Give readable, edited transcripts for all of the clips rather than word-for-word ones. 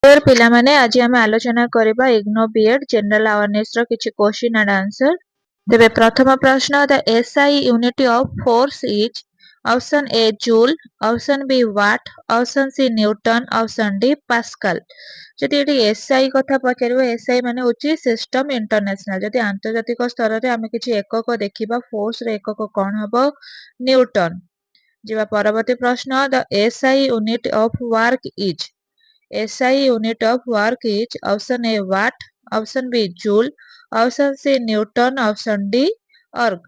Dear पिलामाने आज आम आलोचना करबा इग्नो बीएड जनरल अवेयरनेस रो किछि क्वेश्चन एंड आंसर। तेबे प्रथम प्रश्न the SI unit of force is option A joule, option B watt, option C newton, option D pascal. जदि एटी एसआई कथा पचारिबो एसआई माने होची सिस्टम इंटरनेशनल। जदि आंतर्जातिक स्तर रे आमे किछि एकक देखिबा फोर्स रे एकक कोन हबो न्यूटन। जिबा परवर्ती प्रश्न the SI unit of work is SI unit of work is option A watt, option B joule, option C newton, option D अर्ग।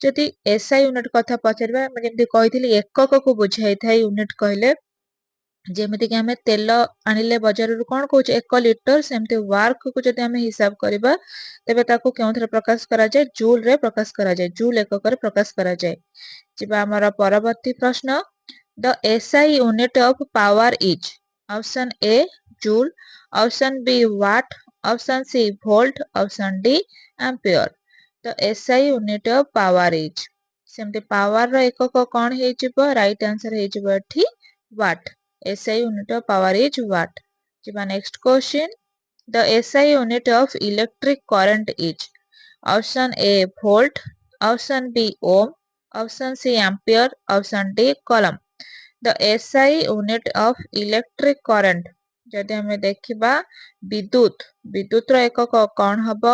जदि SI यूनिट कथा पचारिबा जेमति कहिथिली एकक को बुझाई थाई यूनिट कहले जेमिति कि हमें तेल आनिले बाजार रु कोन कहूछ 1 लिटर सेमति वर्क को जदि हमें हिसाब करबा तबे ताको केउथरे प्रकाश करा जाय जूल रे प्रकाश करा जाय जूल एकक रे प्रकाश करा जाय। जिबा हमर परवर्ती प्रश्न the SI unit of power is option A joule, option B watt, option C volt, option D ampere. तो SI unit of power is सेमते पावर रो एकक कोन हे जिवो राइट आंसर हे जिवो एठी watt. SI unit of power is watt. जिबा next question the SI unit of electric current is option A volt, option B ohm, option C ampere, option D coulomb. The SI unit of electric current जदि हमें देखिबा विद्युत रो एकक कोन हबो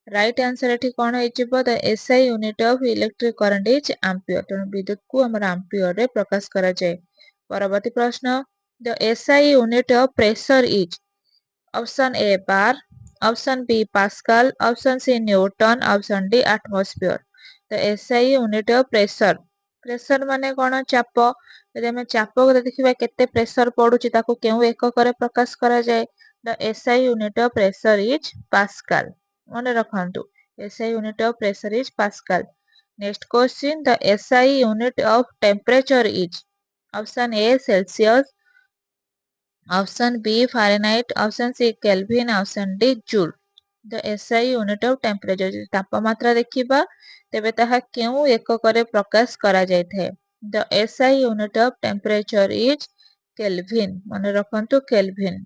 right answer एठी कोन हे जिवो the SI unit of electric current is ampere. तो विद्युत को हमर एम्पियर रे प्रकाश करा जाय। परवर्ती प्रश्न the SI unit of pressure is option A bar, option B pascal, option C newton, option D atmosphere. The SI unit of pressure माने कोन चाप। यदि हमें चाप को देखिबा केते प्रेशर पडुची ताको केउ एकक रे प्रकाश करा जाय the SI unit of pressure is pascal. मने रखंतु SI unit of pressure is pascal. Next question the SI unit of temperature is option A Celsius, option B Fahrenheit, option C kelvin, option D joule. The SI unit of temperature तापमात्रा देखिबा तेबे ताहा केउ एकक रे प्रकाश करा जाय थे the SI unit of temperature is Kelvin। मने रखंतु Kelvin।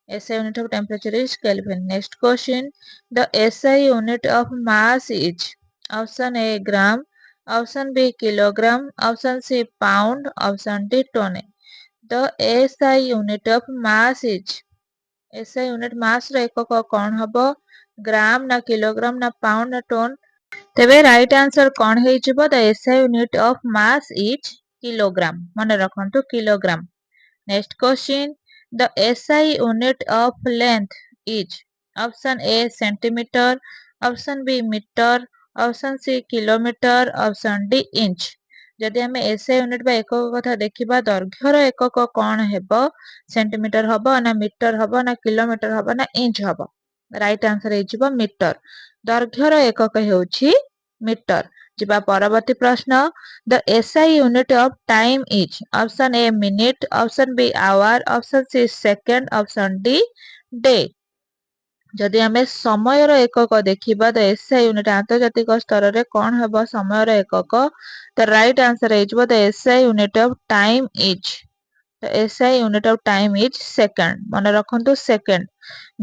SI unit of temperature is Kelvin। Next question the SI unit of mass is option A gram, option B kilogram, option C pound, option D ton। the SI unit of mass is SI unit mass रो एकक कोन हबो ग्राम ना kilogram ना pound ना ton. तेबे right answer कोन हे जिवो the SI unit of mass is kilogram. मने रखंतु kilogram. Next question the SI unit of length is option A centimetre, option B metre, option C kilometre, option D inch. जदि हमें SI unit बा एकक कथा देखिबा दैर्घ्यर एकक कोन हेबो सेंटीमीटर हबो ना मीटर हबो ना किलोमीटर हबो ना इंच हबो। राइट आंसर हे जिवो मीटर। दैर्घ्यर एकक हेउछि मीटर। जिबा परवर्ती प्रश्न the SI unit of time is option A minute, option B hour, option C second, option D day. जदि हमें समय रो एकक देखिबा द एसआई यूनिट आंतर्जातिक स्तर रे कोन हेबो समय रो एकक द राइट आंसर हे जिवो the SI unit of time is the SI unit of time is second. मने रखंतु सेकंड।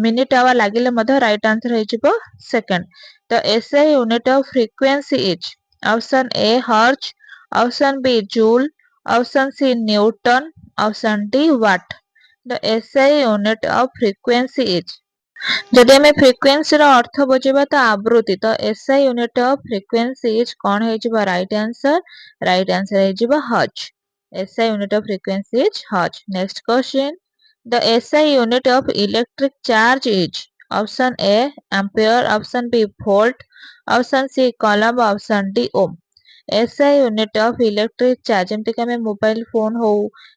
मिनिट आवर लागिले मध राइट आंसर हे जिवो second. The SI unit of frequency is option A hertz, option B joule, option C newton, option D watt. The SI unit of frequency is जदि हमें frequency रो अर्थ बुझिबा त आवृत्ति तो SI unit of frequency is कोन हे जिवो राइट आंसर हे जिवो hertz. SI unit of frequency is hertz। Next question the SI unit of electric charge is option A ampere, option B volt, option C coulomb, option D ohm। SI unit of electric charge जेमति कि हमें mobile phone हो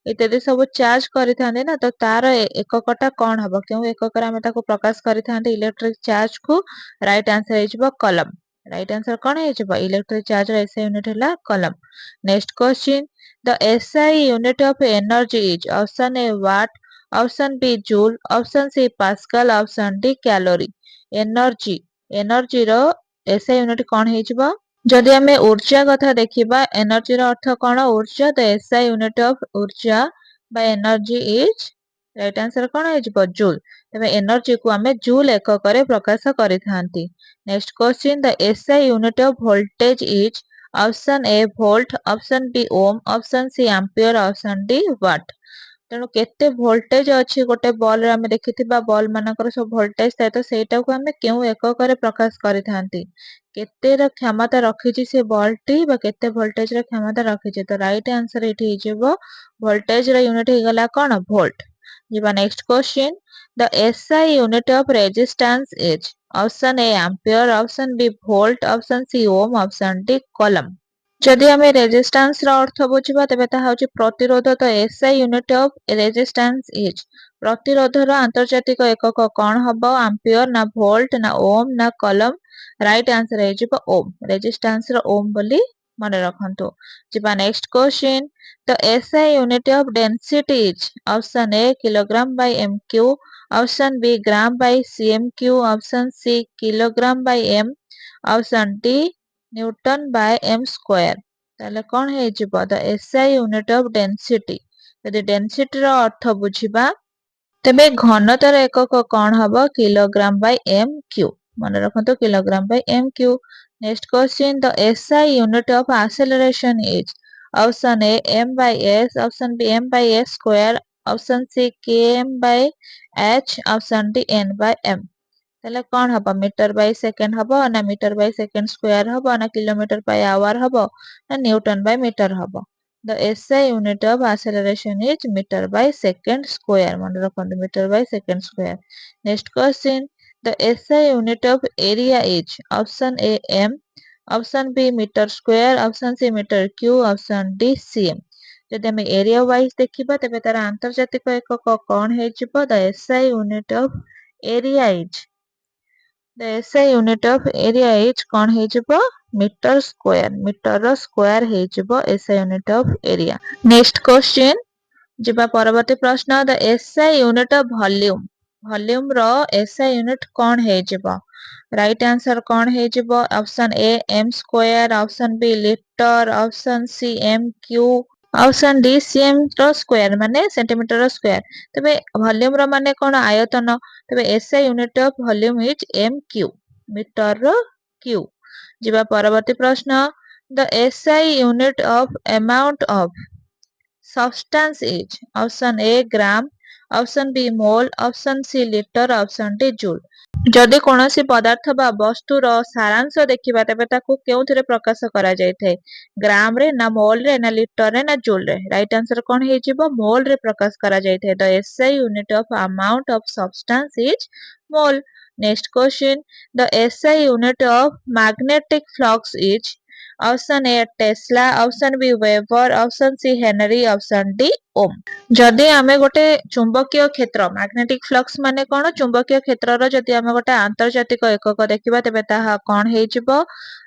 इत्यादि सब charge करिथांदे ना तो तार एककटा कोन हबो केउ एकक रे हमें ताको प्रकाश करिथांदे इलेक्ट्रिक चार्ज को राइट आंसर हे जिवो कलम। राइट आंसर कोन हे जिवो इलेक्ट्रिक चार्ज रो SI यूनिट हला कलम। Next question the SI unit of energy is option A watt, option B joule, option C pascal, option D calorie। Energy रो SI यूनिट कोन हे जिवो जदि हमें ऊर्जा कथा देखिबा एनर्जी रो अर्थ कोन ऊर्जा द SI यूनिट ऑफ ऊर्जा by energy is right answer कौन है जूल। तेज एनर्जी को आम जूल एकक प्रकाश करें। Next question the SI unit of voltage is option A volt option B ohm option C ampere option D watt. तेणु केते वोल्टेज अच्छी गोटे बॉल रे आमे देखिथिबा बॉल मानकर सब वोल्टेज थाए तो सेटा को आमे केउ एकक रे प्रकाश करिथांती केते र क्षमता रखिछि से बॉल टी बा केते वोल्टेज रे क्षमता रखिछि। तो राइट आंसर इठी हिजबो वोल्टेज रे यूनिट हे गला कोन वोल्ट। जिबा next question the SI unit of resistance is option A ampere option B volt option C ohm option D coulomb. जदि आम रेजिस्टेंस अर्थ बुझा तेज ता प्रतिरोध। तो SI unit of resistance is प्रतिरोधर आंतर्जातिक एकक कौन हम एम्पियर ना वोल्ट ना ओम ना कूलम। राइट आंसर है ओम रेजिस्टेंस ओम बोली मन रखु। जी next question the SI unit of density is option A kilogram by M cube option B gram by CM cube option C kilogram by M option D newton by M square. ताले कौन है the SI unit of density. यदि density रो अर्थ बुझिबा तेबे घनतार एकक कौन हम किलोग्राम बाय एम क्यू मन रखो kilogram by M cube. Next question the SI unit of acceleration is option A M by S option B M by S square option C K M by H option D N by M. ताले कौन हम metre by second हम ना metre by second square हम ना kilometre bye hour हम ना newton by metre हम। The SI unit of acceleration is metre by second square मन रखो metre by second square. Next question the SI unit of area is option A m option B metre square option C metre cube option D cm. जदि आम area wise देखा तेज तार आंतर्जातिक एकक कौन हो the SI unit of area is the SI unit of area is कौन हेजिबो metre square metre रो स्क्वायर हेजिबो SI unit of area। Next question जिबा परवर्ती प्रश्न the SI unit of volume volume रो SI unit कौन हेजिबो। राइट आंसर कौन हेजिबो option A M square option B litre option C M cube option D CM रो स्क्वायर माने सेंटीमीटर रो स्क्वायर। तबे वॉल्यूम रो माने कोन आयतन तबे SI unit of volume is m cube metre रो क्यू। जिबा परवर्ती प्रश्न the SI unit of amount of substance is option A gram option B mole option C litre option D joule. जदि कोनोसी पदार्थ बा वस्तुर सारांश देखिबा तेबे ताकू केउथिरे प्रकाश करा जाय थाए ग्राम रे ना मोल रे ना लीटर रे ना जूल रे। राइट आंसर कौन हेजिबो मोल रे प्रकाश करा जाय थाए। The SI unit of amount of substance is mole. Next question the SI unit of magnetic flux is option A tesla option B weber option C henry option D ohm. जदि आमे गोटे चुंबकीय क्षेत्र मैग्नेटिक फ्लक्स माने कोन चुंबकीय क्षेत्र रो जदि आमे गोटे आंतर्जातिक एकक देखिबा तेबे ताहा कोन हेजिबो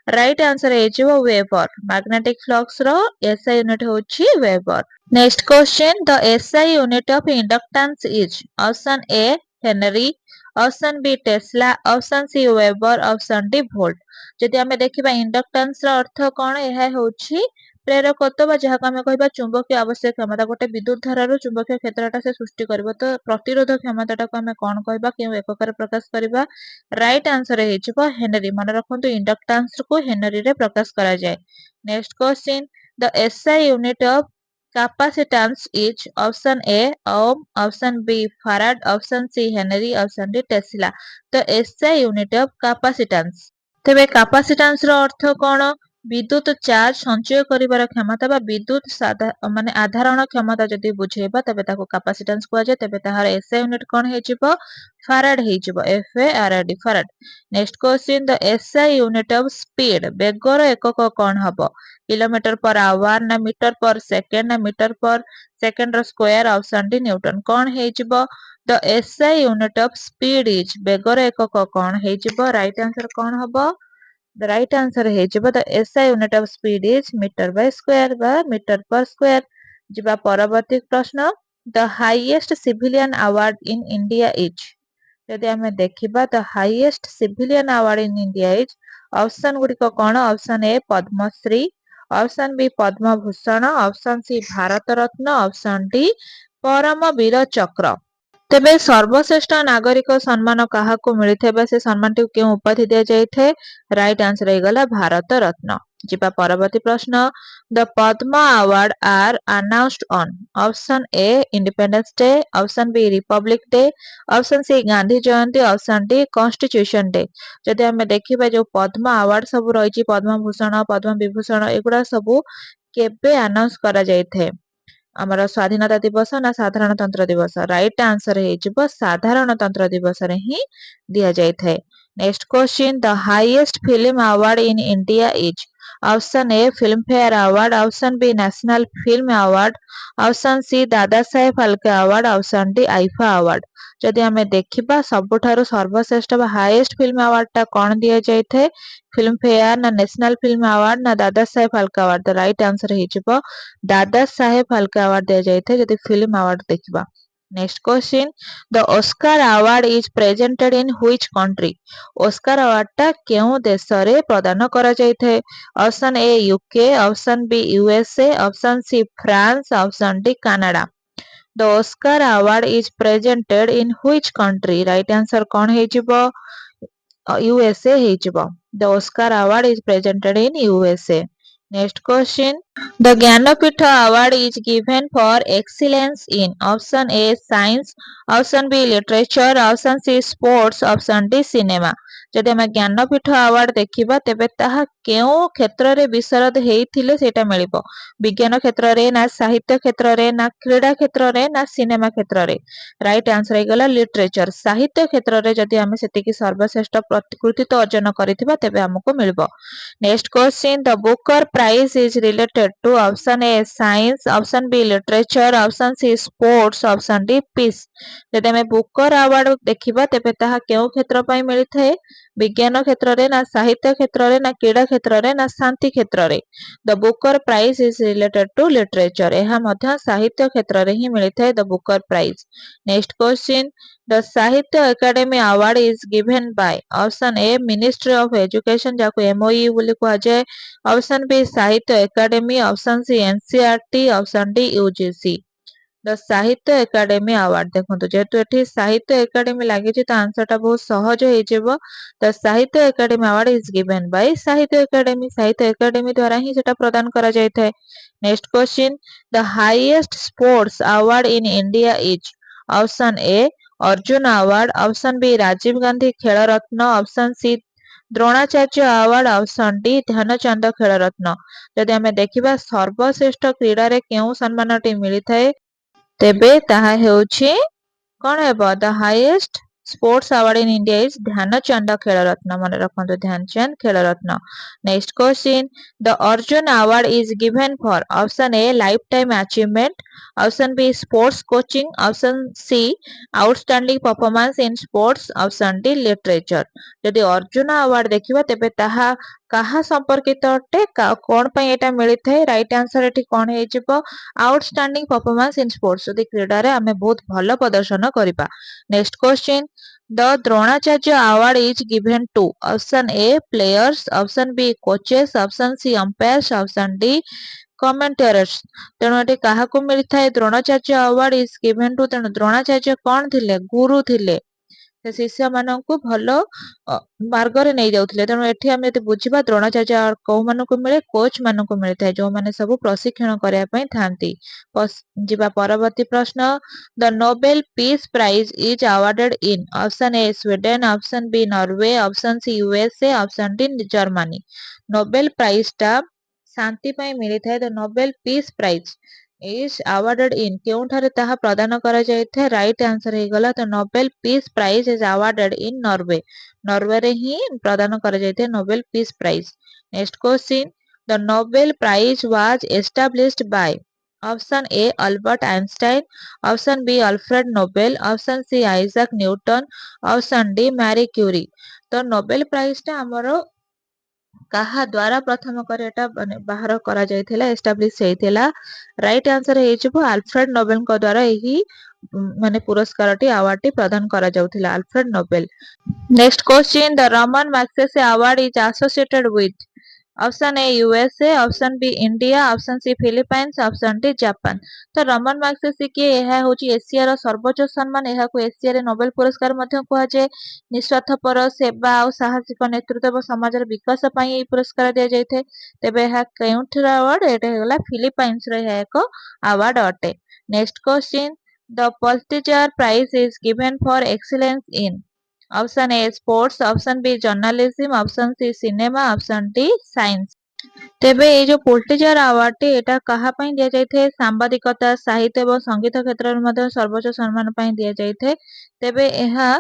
राइट आंसर हेजिबो वेबर मैग्नेटिक फ्लक्स रो एसआई यूनिट होची weber. Next question the SI unit of inductance is option A henry option B tesla option C weber option D volt. जदि आमे देखिबा इंडक्टेंस रो अर्थ कोन एहा होची प्रेरकत्व बा जहा आमे कहबा चुंबकीय आवश्यक क्षमता गोटे विद्युत धारार चुंबकीय क्षेत्रटा से सृष्टि करबो। तो प्रतिरोध क्षमताटा को आमे कोन कहबा केउ एकक रे प्रकाश करबा। राइट आंसर हेजिबो हेनरी मन रखंतु इंडक्टेंस को हेनरी रे प्रकाश करा जाय। Next question the SI unit of capacitance is option A ohm option B farad option C henry option D tesla. तो एसआई यूनिट ऑफ कैपेसिटेंस तेबे कैपेसिटेंस रो अर्थ कोन विद्युत चार्ज संचय करिवार क्षमता बा विद्युत माने आधारण क्षमता जदि बुझेबा तबे ताको कैपेसिटेंस कुआ जाय। तबे ताहार एसआई यूनिट कोन हेजिबो फैराड हेजिबो F A R D farad. Next question the SI unit of speed बेगर एकक कोन हबो किलोमीटर पर आवर ना मीटर पर सेकेंड ना मीटर पर सेकेंड रो स्क्वायर ऑप्शन डी न्यूटन। कोन हेजिबो the SI unit of speed is बेगर एकक कोन हेजिबो राइट आंसर कोन हबो The right answer हेजिबो the SI unit of speed is meter by square बा meter per square। जिबा परवर्ती प्रश्न the highest civilian award in India is यदि आमे देखिबा the highest civilian award in India is option गुडिको कोन option A Padma Shri option B Padma Bhushan option C Bharat Ratna option D Param Vir Chakra. ତେବେ ସର୍ବଶ୍ରେଷ୍ଠ ନାଗରିକ ସମ୍ମାନ କାହାକୁ ମିଳିଥାଏ ବା ସେ ସମ୍ମାନଟିକୁ କେଉଁ ଉପାଧି ଦିଆଯାଇଥାଏ? ରାଇଟ୍ ଆନ୍ସର ହେଇଗଲା ଭାରତ ରତ୍ନ। ଯିବା ପରବର୍ତ୍ତୀ ପ୍ରଶ୍ନ। The Padma award are announced on option A Independence Day, option B Republic Day, option C Gandhi Jayanti, option D Constitution Day. ଯଦି ଆମେ ଦେଖିବା ଯୋଉ ପଦ୍ମ ଆୱାର୍ଡ ସବୁ ରହିଛି ପଦ୍ମଭୂଷଣ, ପଦ୍ମ ବିଭୂଷଣ ଏଗୁଡା ସବୁ କେବେ ଆନାଉନ୍ସ କରାଯାଇଥାଏ? ଆମର ସ୍ୱାଧୀନତା ଦିବସ ନା ସାଧାରଣତନ୍ତ୍ର ଦିବସ? ରାଇଟ୍ ଆନ୍ସର ହେଇଯିବ ସାଧାରଣତନ୍ତ୍ର ଦିବସରେ ହିଁ ଦିଆଯାଇଥାଏ। Next question. The highest film award in India is option A Filmfare award, option B national film award, option C Dada Saheb Phalke award, option D IIFA award. ଯଦି ଆମେ ଦେଖିବା ସବୁଠାରୁ ସର୍ବଶ୍ରେଷ୍ଠ ବା ହାଇଏଷ୍ଟ ଫିଲ୍ମ ଆୱାର୍ଡ ଟା କଣ ଦିଆଯାଇଥାଏ? ଫିଲ୍ମଫେୟାର ନା ନ୍ୟାସନାଲ ଫିଲ୍ମ ଆୱାର୍ଡ ନା Dada Saheb Phalke award? The right answer ହେଇଯିବ ଦାଦା ସାହେବ ଫାଲକେ ଆୱାର୍ଡ ଦିଆଯାଇଥାଏ ଯଦି ଫିଲ୍ମ ଆୱାର୍ଡ ଦେଖିବା। Next question. The Oscar award is presented in which country? Oscar award ଟା କେଉଁ ଦେଶରେ ପ୍ରଦାନ କରାଯାଇଥାଏ? Option A UK, option B USA, option C France, option D Canada. The Oscar award is presented in which country? Right answer କଣ ହେଇଯିବ? USA ହେଇଯିବ। The Oscar award is presented in USA. Next question. The Jnanapith Award is given for excellence in option A science, option B literature, option C sports, option D cinema. ଯଦି ଆମେ Jnanpith award ଦେଖିବା ତେବେ ତାହା କେଉଁ କ୍ଷେତ୍ରରେ ବିଶାରଦ ହେଇଥିଲେ ସେଇଟା ମିଳିବ? ବିଜ୍ଞାନ କ୍ଷେତ୍ରରେ ନା ସାହିତ୍ୟ କ୍ଷେତ୍ରରେ ନା କ୍ରୀଡ଼ା କ୍ଷେତ୍ରରେ ନା ସିନେମା କ୍ଷେତ୍ରରେ? ରାଇଟ୍ ଆନ୍ସର ହେଇଗଲା ଲିଟରେଚର। ସାହିତ୍ୟ କ୍ଷେତ୍ରରେ ଯଦି ଆମେ ସେତିକି ସର୍ବଶ୍ରେଷ୍ଠ କୃତିତ୍ୱ ଅର୍ଜନ କରିଥିବା ତେବେ ଆମକୁ ମିଳିବ। Next question. The Booker Prize is related to option A science, option B literature, option C sports, option D peace. ଯଦି ଆମେ ବୁକର ଆୱାର୍ଡ ଦେଖିବା ତେବେ ତାହା କେଉଁ କ୍ଷେତ୍ର ପାଇଁ ମିଳିଥାଏ? ବିଜ୍ଞାନ କ୍ଷେତ୍ରରେ ନା ସାହିତ୍ୟ କ୍ଷେତ୍ରରେ ନା କ୍ରୀଡ଼ା କ୍ଷେତ୍ରରେ ନା ଶାନ୍ତି କ୍ଷେତ୍ରରେ? The Booker prize is related to literature. ଏହା ମଧ୍ୟ ସାହିତ୍ୟ କ୍ଷେତ୍ରରେ ହିଁ ମିଳିଥାଏ the Booker prize. Next question. The Sahitya Akademi award is given by option A ministry of education ଯାହାକୁ MOE ବୋଲି କୁହାଯାଏ, option B Sahitya Akademi, option C NCERT, option D UGC। The Sahitya Akademi award ଦେଖନ୍ତୁ ଯେହେତୁ ଏଠି ସାହିତ୍ୟ ଏକାଡେମୀ ଲାଗିଛି ତ ଆନ୍ସରଟା ବହୁତ ସହଜ ହେଇଯିବ। The Sahitya Akademi award is given by Sahitya Akademi. Sahitya Akademi ଦ୍ୱାରା ହିଁ ସେଟା ପ୍ରଦାନ କରାଯାଇଥାଏ। Next question. The highest sports award in India is option A Arjuna award, option B Rajiv Gandhi Khel Ratna, option C Dronacharya award, option D Dhyan Chand Khel Ratna. ଯଦି ଆମେ ଦେଖିବା ସର୍ବଶ୍ରେଷ୍ଠ କ୍ରୀଡ଼ାରେ କେଉଁ ସମ୍ମାନଟି ମିଳିଥାଏ ତେବେ ତାହା ହେଉଛି କଣ ହେବ? The highest sports award in India is Dhyan Chand Khel Ratna. ମନେ ରଖନ୍ତୁ Dhyan Chand Khel Ratna. Next question. The Arjuna award is given for option A lifetime achievement, option B sports coaching, option C outstanding performance in sports, option D literature. ଯଦି Arjuna award ଦେଖିବା ତେବେ ତାହା କାହା ସମ୍ପର୍କିତ ଅଟେ? କଣ ପାଇଁ ଏଟା ମିଳିଥାଏ? ରାଇଟ୍ ଆନ୍ସର ଏଠି କଣ ହେଇଯିବ? Outstanding performance in sports. ଯଦି କ୍ରୀଡ଼ାରେ ଆମେ ବହୁତ ଭଲ ପ୍ରଦର୍ଶନ କରିବା। Next question. The Dronacharya award is given to option A players, option B coaches, option C umpires, option D commentators. ତେଣୁ ଏଠି କାହାକୁ ମିଳିଥାଏ Dronacharya award is given to? ତେଣୁ ଦ୍ରୋଣାଚାର୍ଯ୍ୟ କଣ ଥିଲେ? ଗୁରୁ ଥିଲେ। ସେ ଶିଷ୍ୟମାନଙ୍କୁ ଭଲ ମାର୍ଗରେ ନେଇ ଯାଉଥିଲେ। ତେଣୁ ଏଠି ଆମେ ଯଦି ବୁଝିବା ଦ୍ରୋଣାଚାର୍ଯ୍ୟ କୋଉମାନଙ୍କୁ ମିଳେ? କୋଚ୍ ମାନଙ୍କୁ ମିଳିଥାଏ ଯୋଉମାନେ ସବୁ ପ୍ରଶିକ୍ଷଣ କରିବା ପାଇଁ ଥାନ୍ତି। ଯିବା ପରବର୍ତ୍ତୀ ପ୍ରଶ୍ନ। The Nobel peace prize is awarded in option A Sweden, option B Norway, option C USA, option D Germany. Nobel prize ଟା ଶାନ୍ତି ପାଇଁ ମିଳିଥାଏ। The Nobel peace prize is awarded in କେଉଁଠାରେ ତାହା ପ୍ରଦାନ କରାଯାଇଥାଏ? ରାଇଟ୍ ଆନ୍ସର ହେଇଗଲା the Nobel peace prize is awarded in Norway. ନରୱେରେ ହିଁ ପ୍ରଦାନ କରାଯାଇଥାଏ Nobel peace prize. Next question. The Nobel prize was established by option A Albert Einstein, option B Alfred Nobel, option C Isaac Newton, option D Mary curiae. ତ Nobel prize ଟା ଆମର କାହା ଦ୍ୱାରା ପ୍ରଥମ କରି ଏଟା ବାହାର କରାଯାଇଥିଲା, ଏଷ୍ଟାବ୍ଲିଶ ହେଇଥିଲା? ରାଇଟ୍ ଆନ୍ସର ହେଇଯିବ ଆଲଫ୍ରେଡ ନୋବେଲଙ୍କ ଦ୍ୱାରା ଏହି ପୁରସ୍କାରଟି ଆୱାର୍ଡଟି ପ୍ରଦାନ କରାଯାଉଥିଲା Alfred Nobel. Next question. The Ramon Magsaysay award is associated with option A USA, option B India, option C Philippines, option D Japan. तो रमन मैग्सेसे किए यह होची एशियार सर्वोच्च सम्मान। यहाकू एशियारे नोबेल पुरस्कार मध्य कुहाଯାଏ। निस्वार्थपर सेवा और साहसिक नेतृत्व और समाजर विकास ପାଇଁ ଏହି पुरस्कार दिया ଯାଇଥାଏ। ତେବେ ଏହା କେଉଁଠିର ଆୱାର୍ଡ? ଏଇଟା ହେଇଗଲା ଫିଲିପାଇନ୍ସର ଏହା ଏକ ଆୱାର୍ଡ ଅଟେ। Next question, the Pulitzer prize is given for excellence in. Option A sports, option B journalism, option C cinema, option D science. तेबे ये जो पोल्टिजर अवार्ड एटा कहा पई दिया जायथे? सांबादिकता, साहित्य एवं संगीत क्षेत्र में मध्य सर्वोच्च सम्मान पई दिया जायथे। तेबे एहा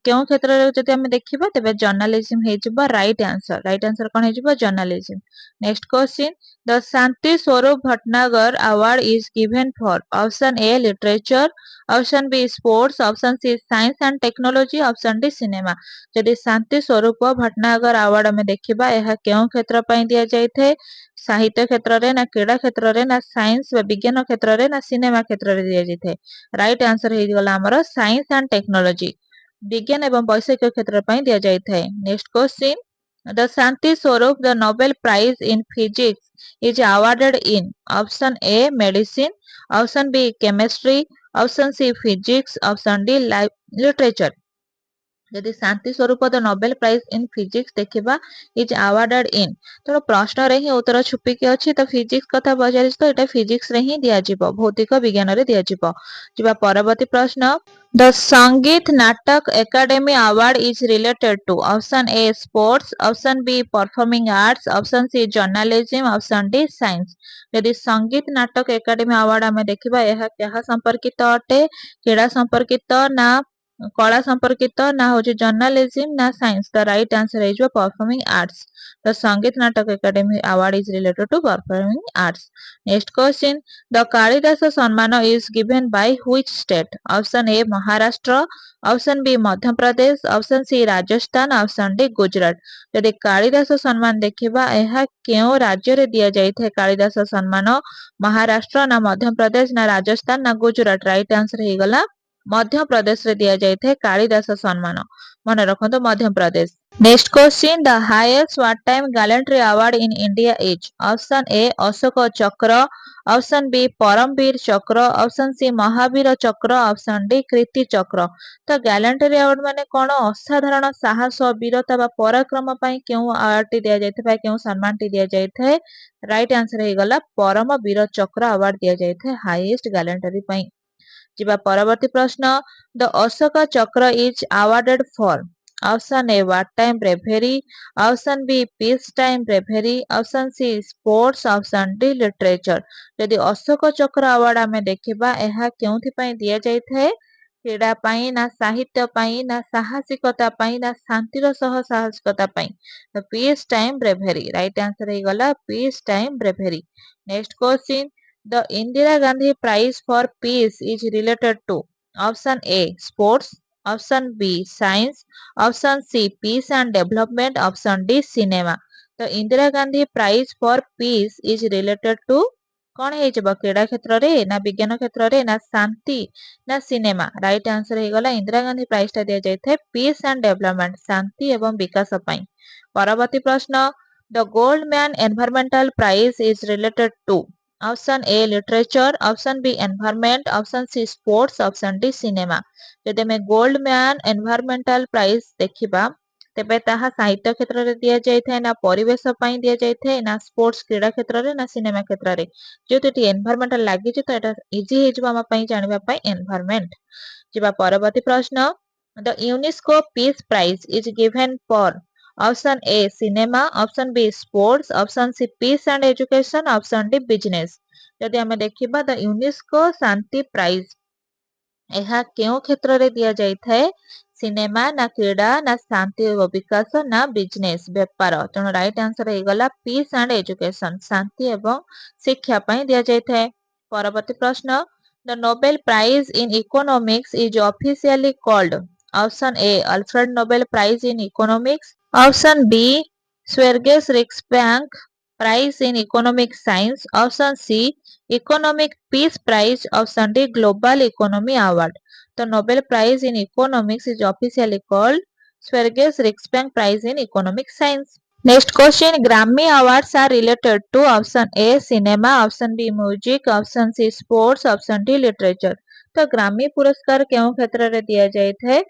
केउ क्षेत्र रे जति हम देखिबा तेबे जर्नलिज्म हे जिबा राइट आंसर। राइट आंसर कोन हे जिबा? Journalism. Next question, the Shanti Swarup Bhatnagar award is given for. Option A literature, option B sports, option C science and technology, option D cinema. जदि शांति स्वरूप भटनागर अवार्ड में देखिबा एहा केउ क्षेत्र पई दिया जायथे? साहित्य क्षेत्र रे ना क्रीड़ा क्षेत्र रे ना साइंस व विज्ञान क्षेत्र रे ना सिनेमा क्षेत्र रे दिया जायथे? राइट आंसर हे गला हमर साइंस एंड टेक्नोलॉजी, विज्ञान एवं वैषयिक क्षेत्र पई दिया जायथे। Next question, the Shanti Swarup the Nobel prize in physics is awarded in. Option A medicine, option B chemistry, option C physics, option D literature. यदि Shanti Swarup the Nobel prize in physics देखिबा is awarded in, तो प्रश्न रे ही उत्तर छुपिकी अछि। तो physics कथा पचारि तो एटा physics रे ही दिया जिवो, भौतिक विज्ञान रे दिया जिवो। जिबा परवर्ती प्रश्न, the Sangeet Natak academy award is related to. Option A sports, option B performing arts, option C journalism, option D science. यदि संगीत नाटक एकेडमी अवार्ड आमे देखिबा एहा कहा संपर्कित अटे? क्रीड़ा संपर्कित ना कला संपर्कित ना हो जर्नलिज्म ना साइंस। द राइट आंसर है जो performing arts. The Sangeet Natak academy award is related to performing arts. Next question, the Kalidas Samman is given by which state. Option A Maharashtra, option B Madhya Pradesh, option C Rajasthan, option D Gujarat. यदि कालिदास सम्मान देखिबा एहा केउ राज्य रे दिया जायथे? कालिदास सम्मान महाराष्ट्र ना मध्य प्रदेश ना राजस्थान ना गुजरात। राइट आंसर हे गला मध्य प्रदेश रे दिया जायथे कालिदास सम्मान। मन रखंतु Madhya Pradesh. Next question, the highest war time gallantry award in India is. Option A Ashok Chakra, option B Paramvir चक्र, ऑप्शन सी महावीर चक्र, ऑप्शन डी कीर्ति चक्र। तो गैलेंट्री अवार्ड माने कोन? असाधारण साहस वीरता बा पराक्रम पई केउ अवार्ड टी दिया जायथे बा केउ सम्मान टी दिया जायथे? राइट आंसर हे गला परमवीर चक्र अवार्ड दिया जायथे हाईएस्ट गैलेंट्री पई। जिबा परवर्ती प्रश्न, the Ashok Chakra is awarded for. Option A war time bravery, option B peace time bravery, option C sports, option D literature. यदि अशोक चक्र अवार्ड आमे देखिबा एहा केउथि पई दिया जायथे? क्रीड़ा पई ना साहित्य पई ना साहसिकता पई ना शांतिर सह साहसिकता पई। तो peace time bravery. Right answer हे गला peace time bravery. Next question, the Indira Gandhi Prize for Peace is related to। Option A sports, option B science, option C peace and development, option D cinema। तो Indira Gandhi prize for peace is related to कौन है? क्रीड़ा क्षेत्र रे ना विज्ञान क्षेत्र रे ना शांति ना सिनेमा। राइट आंसर हे गला इंदिरा गांधी प्राइज टा दिया जायथे पीस एंड डेवलपमेंट, शांति एवं विकास पई। परवर्ती प्रश्न, the Goldman environmental prize is related to. Option A literature, option B environment, option C sports, option D cinema. जदि में गोल्ड मैन एनवायरमेंटल प्राइज देखिबा तेबे ताहा साहित्य क्षेत्र रे दिया जायथे ना परिवेश पई दिया जायथे ना स्पोर्ट्स क्रीड़ा क्षेत्र रे ना सिनेमा क्षेत्र रे। जेतुटी एनवायरमेंटल लागि जे तो एटा इजी हे जबा पई जानिबा पई एनवायरमेंट। जिबा परवर्ती प्रश्न, the UNESCO peace prize is given for. Option A cinema, option B sports, option C peace and education, option D business. जदि हमें देखिबा द यूनेस्को शांति प्राइज एहा केउ क्षेत्र रे दिया जायଥାଏ? सिनेमा ना क्रीड़ा ना शांति एवं विकास ना बिजनेस व्यापार। तेणु राइट आंसर हे गला पीस एंड एजुकेशन, शांति एवं शिक्षा पई दिया जायଥାଏ। परवर्ती प्रश्न, the Nobel prize in economics is officially called. Option A Alfred Nobel prize in economics, option B Sveriges Riksbank prize in economic science, option C economic peace prize, option D global economy award. तो Nobel prize in economics is officially called Sveriges Riksbank prize in economic science. Next question, Grammy Awards are related to option A cinema, option B music, option C sports, option D literature. तो ग्रामी पुरस्कार केउं क्षेत्र रे दिया जाइए?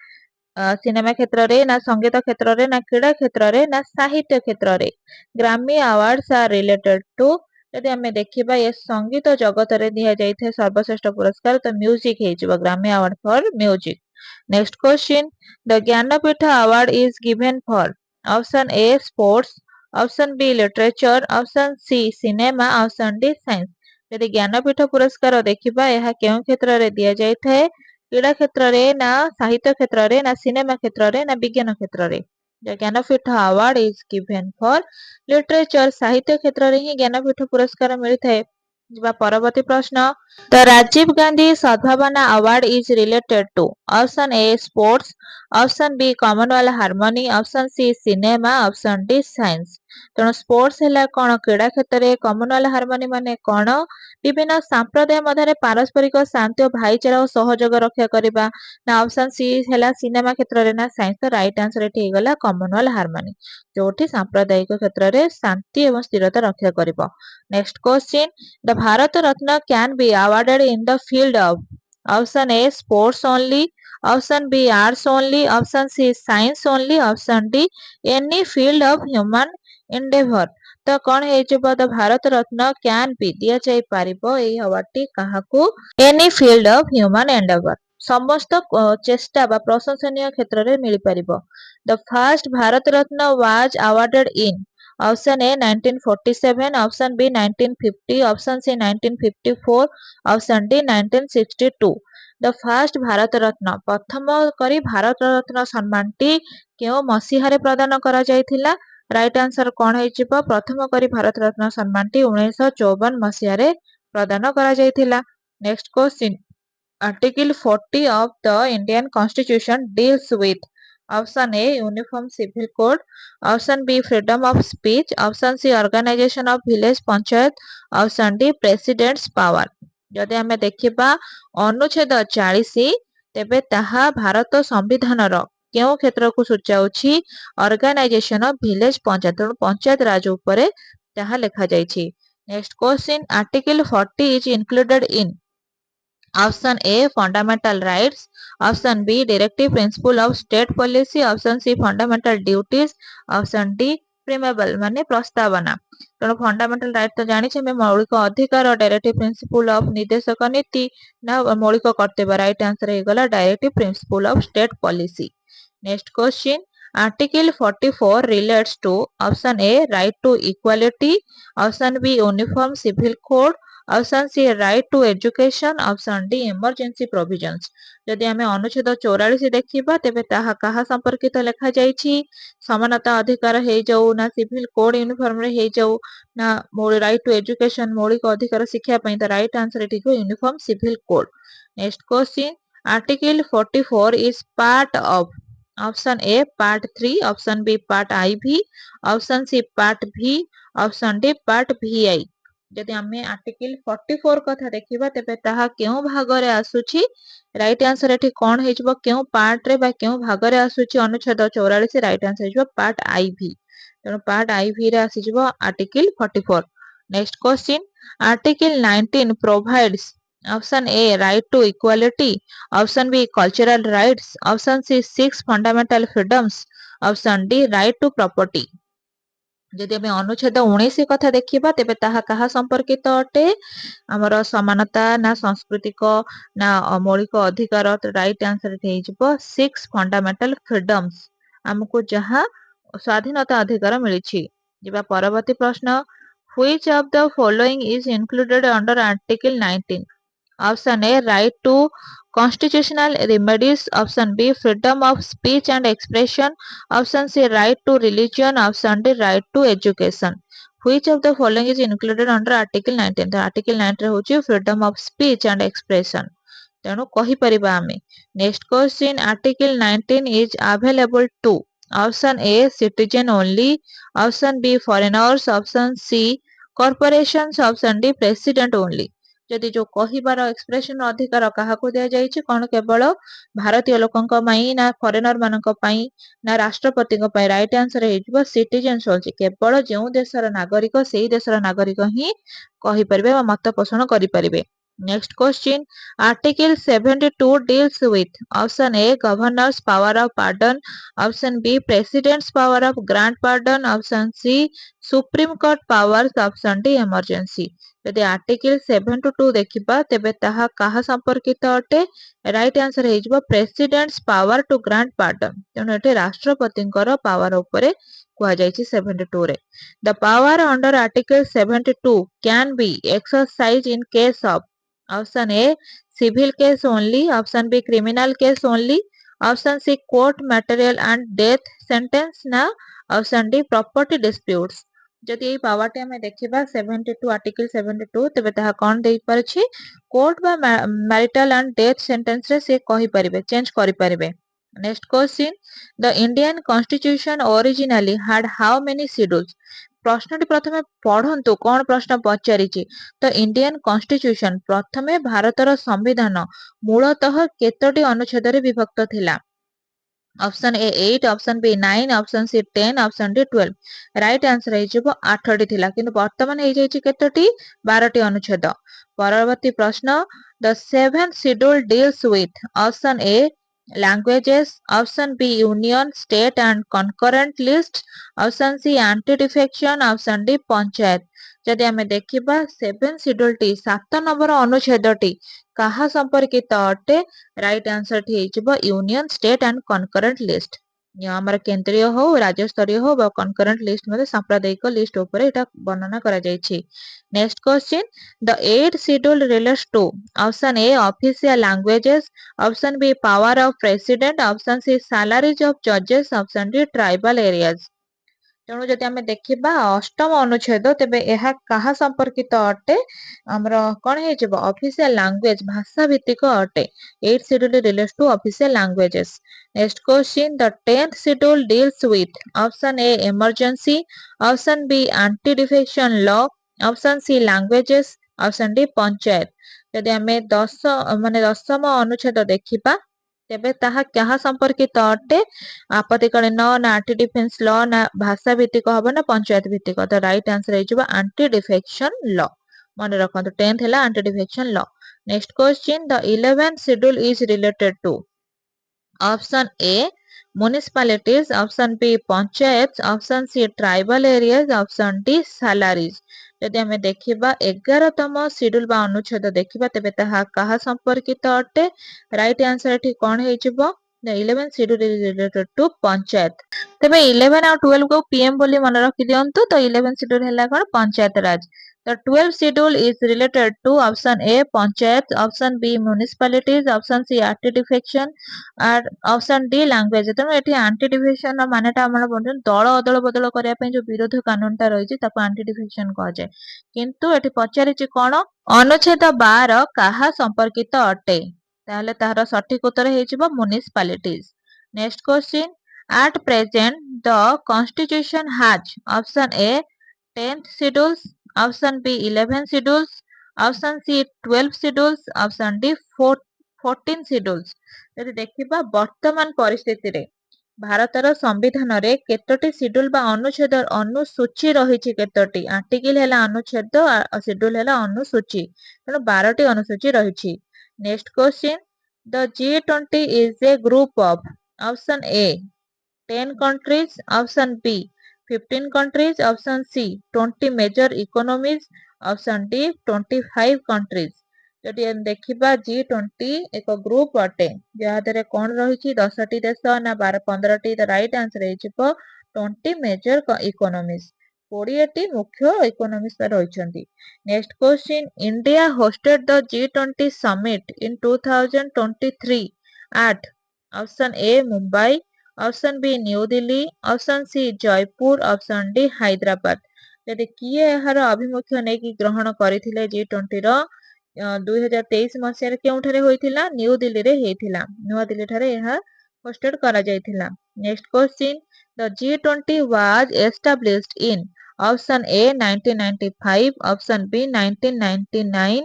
Cinema क्षेत्र रे ना संगीत क्षेत्र रे ना क्रीड़ा क्षेत्र रे ना साहित्य क्षेत्र रे ग्रामी अवार्ड्स आर रिलेटेड टू यदि आम देखा ये संगीत जगत रे दिया जाइए सर्वश्रेष्ठ पुरस्कार तो म्यूजिक है Grammy award for music. Next question, the Jnanpith award is given for option A sports, option B literature, option C cinema, option D science. यदि ज्ञानपीठ पुरस्कार देखा यह केउं क्षेत्र रे दिया जाइए? क्रीड़ा क्षेत्र रे ना साहित्य क्षेत्र रे ना सिनेमा क्षेत्र रे ना विज्ञान क्षेत्र रे? The Jnanpith award is given for literature, साहित्य क्षेत्र रे ही ज्ञानपीठ पुरस्कार मिलता है। परवर्ती प्रश्न, the Rajiv Gandhi Sadbhavana award is related to option A sports, option B Commonwealth harmony, option C cinema, option D science. तेणु स्पोर्ट्स है कौन? क्रीड़ा क्षेत्र में। कॉमनवेल्थ हार्मोनी माने कौन? विभिन्न सांप्रदाय मध्य पारस्परिक शांति और भाईचारा और सहयोग रक्षा करने ना। ऑप्शन सी है सिनेमा क्षेत्र में ना साइंस। तो राइट आंसर ये गला कॉमनवेल्थ हार्मोनी जो सांप्रदायिक क्षेत्र में शांति और स्थिरता रक्षा कर। Next question, the Bharat Ratna can be awarded in the field of option A sports only, option B arts only, option C science only, option D any field of human endeavour. तो कौन हो the Bharat Ratna can be दिया जाई पारिबो एई अवार्डटी काहाकू? Any field of human endeavour, समस्त चेष्टा बा प्रशंसनीय क्षेत्र में मिल पारिबो। The first Bharat Ratna was awarded in option A 1947, option B 1950, option C 1954, option D 1962। The first Bharat Ratna प्रथम करी भारत रत्न सम्मानटी केउ मसीहारे प्रदान करा जायथिला? राइट आंसर कौन हो? प्रथम करी भारत रत्न सम्मानटी 1954 मसीहारे प्रदान करा जायथिला। Next question, article 40 of the Indian constitution deals with option A uniform civil code, option B freedom of speech, option C organisation of village panchayat, option D president's power. जदि आमे देखिबा अनुच्छेद 40 तेबे ताहा भारत संविधान रो केउ क्षेत्र को सूचाउछि? Organisation of village panchayat, panchayat raj उपरे ताहा लिखा जाइछि। Next question, article 40 is included in option A fundamental rights, option B directive principle of state policy, option C fundamental duties, option D preamble माने प्रस्तावना। तेणु फंडामेंटल राइट तो जानी मौलिक अधिकार, डायरेक्टिव प्रिंसिपल ऑफ निर्देशक नीति ना मौलिक कर्तव्य। राइट आंसर हो गला directive principle of state policy. Next question, article 44 relates to option A right to equality, option B uniform civil code, option C right to education, option D emergency provisions. जदि आमे अनुच्छेद 44 देखिबा तेबे ताहा काहा संपर्कित लेखा जाइछि? समानता अधिकार हे जाऊ ना सिविल कोड यूनिफॉर्म रे हे जाऊ ना राइट टू एजुकेशन मौलिक अधिकार शिक्षा पई। तो right answer it is uniform civil code. Next question, article 44 is part of option A part 3, option B part IV, option C part V, option D part VI। जदि आमे article 44 कथा देखिबा तेबे ताहा केउ भाग रे आसुछि? राइट आंसर एठी कोन हेजबो? केउ पार्ट रे बा केउ भाग रे आसुछि? अनुच्छेद 44 राइट आंसर हेजबो पार्ट IV। तेणु पार्ट IV रे आसीजबो article 44। Next question, article 19 provides option A right to equality, option B cultural rights, option C 6 fundamental freedoms, option D right to property. जदि आमे अनुच्छेद 19 कथा देखिबा तेबे ताहा काहा संपर्कित अटे? हमर समानता ना सांस्कृतिक ना मौलिक अधिकार। राइट आंसर हे जबो 6 फंडामेंटल फ्रीडम्स, हमको जहां स्वाधीनता अधिकार मिलिछि। जिबा परवर्ती प्रश्न, which of the following is included under article 19? Option A right to constitutional remedies, option B freedom of speech and expression, option C right to religion, option D right to education। which of the following is included under article 19? तो article 19 रे होची freedom of speech and expression, तेणु कहि परिबा आमे। Next question, article 19 is available to option A citizen only, option B foreigners, option C corporations, option D president only। जदि जो कहिबार expression अधिकार काहाकू दिया जायछि कोन केवल भारतीय लोकंक पई ना फॉरेनर मानक पई ना राष्ट्रपति पई राइट आंसर हेजिबो सिटीजन्स होछि केवल जेउ देशर नागरिक सेही देशर नागरिक ही कहि परिबे वा मत पोषण करि परिबे। Next question article 72 deals with option A governor's power of pardon option B president's power of grant pardon option C supreme court powers option D emergency. यदि आर्टिकल 72 देखिबा तेबे ताहा काहा संपर्कित अटे राइट आंसर हेजिबो president's power to grant pardon तेणु एटे राष्ट्रपतिଙ୍କର पावर उपरे कुहा जायछि 72 रे। The power under article 72 can be exercise in case of option A civil case only option B criminal case only option C court material and death sentence ना option D property disputes. जदि एई पावरटी हमें देखिबा 72 article 72 तेबे ताहा कोन देई परछि कोर्ट बा मैरिटल एंड डेथ सेंटेंस रे से कहि परिबे चेंज करि परिबे। Next question the Indian constitution originally had how many schedules. प्रश्नटी प्रथमे पढ़ंतु कोन प्रश्न पचारिछि तो इंडियन कॉन्स्टिट्यूशन प्रथमे भारतर संविधान मूलतः केतोटी अनुच्छेद रे विभक्त थिला option A 8 option B 9 option C 10 option D 12 right answer हेजिबो 8 टी थिला किंतु वर्तमान हे जायछि केतोटी 12 टी अनुच्छेद। परवर्ती प्रश्न the seventh schedule deals with option A languages option B union state and concurrent list option C anti defection option D panchayat. जदि हमें देखिबा 7 शेड्यूल टी 7 नंबर अनुच्छेद टी काहा संपर्कित अटे राइट आंसर टी हेजिबो union state and concurrent list हमर केंद्रीय हो राज्य स्तरीय हो बा कनकरेंट लिस्ट मध्ये सांप्रदायिक लिस्ट ऊपर एटा वर्णना करा जायछि। Next question the 8th schedule relates to option A official languages option B power of president option C salaries of जजेस ऑप्शन डी ट्राइबल एरियाज। तेणु जदि आमे देखिबा अष्टम अनुच्छेद तेबे एहा काहा संपर्कित अटे हमर कोन हे जेबो ऑफिशियल लैंग्वेज भाषा भित्तिक अटे 8th schedule relates to official languages. Next question the 10th schedule deals with option A emergency option B anti defection law option C languages option D panchayat. यदि आमे 10 माने दशम अनुच्छेद देखिबा तेबे ताहा क्या संपर्कित अटे आपत्तिकालीन ना एंटी डिफेंस लॉ ना भाषा भित्तिक हबो ना पंचायत भित्तिक तो राइट आंसर हेजिबो एंटी डिफेक्शन लॉ मन रखंतु 10th हैला anti defection law. Next question the 11th schedule is related to option A municipalities option B panchayat option C tribal areas option D salaries. यदि हमें देखिबा 11तम शेड्यूल बा अनुच्छेद देखिबा तेबे ताहा काहा संपर्कित अटे राइट आंसर एठी कोन हेजिबो the 11th schedule is related to panchayat. तेबे 11 और 12 को पीएम बोली मन रखि दियंतु तो 11th शेड्यूल हैला कोन पंचायत राज। The 12th schedule is related to option A panchayat, option B municipalities, option C anti defection और option D language। तेणु एठी anti defection ର ମାନେଟା ଆମର ପଡୁଛି ଦଳ ଅଦଳ ବଦଳ କରିବା ପାଇଁ ଯୋଉ ବିରୋଧ କାନୁନଟା ରହିଛି ତାକୁ anti defection କୁହାଯାଏ କିନ୍ତୁ ଏଠି ପଚାରିଛି କଣ ଅନୁଚ୍ଛେଦ 12 କାହା ସଂପର୍କିତ ଅଟେ ତାହେଲେ ତାହାର ସଠିକ ଉତ୍ତର ହେଇଯିବ municipalities। next question at present the constitution has option A 10th schedules option B 11 schedules option C 12 schedules option D 14 schedules. यदि देखिबा वर्तमान परिस्थिति रे भारतर संविधान रे केतोटी शेड्यूल बा अनुच्छेद अनुसूची रहिछि केतोटी आर्टिकल हैला अनुच्छेद शेड्यूल हैला अनुसूची तेणु 12 टी अनुसूची रहिछि। Next question the G20 is a group of option A 10 countries option B 15 countries option C 20 major economies option D 25 countries। जदि हम देखिबा G20 एक ग्रुप अटे जहा दरे कोन रहिछि 10 टी देश ना 15 टी द राइट आंसर हेजिबो 20 मेजर इकोनॉमीज 20 टी मुख्य इकोनॉमीज रहिछंती। Next question India hosted the G20 summit in 2023 at option A Mumbai option B New Delhi option C Jaipur option D Hyderabad. यदि किए एहार अभिमुख्य नै कि ग्रहण करिथिले G20 रो 2023 मसिया केउठरे होइथिला न्यू दिल्ली रे हेइथिला न्यू दिल्ली थारे एहा होस्टेड करा जाइथिला। Next question the G20 was established in option A 1995 option B 1999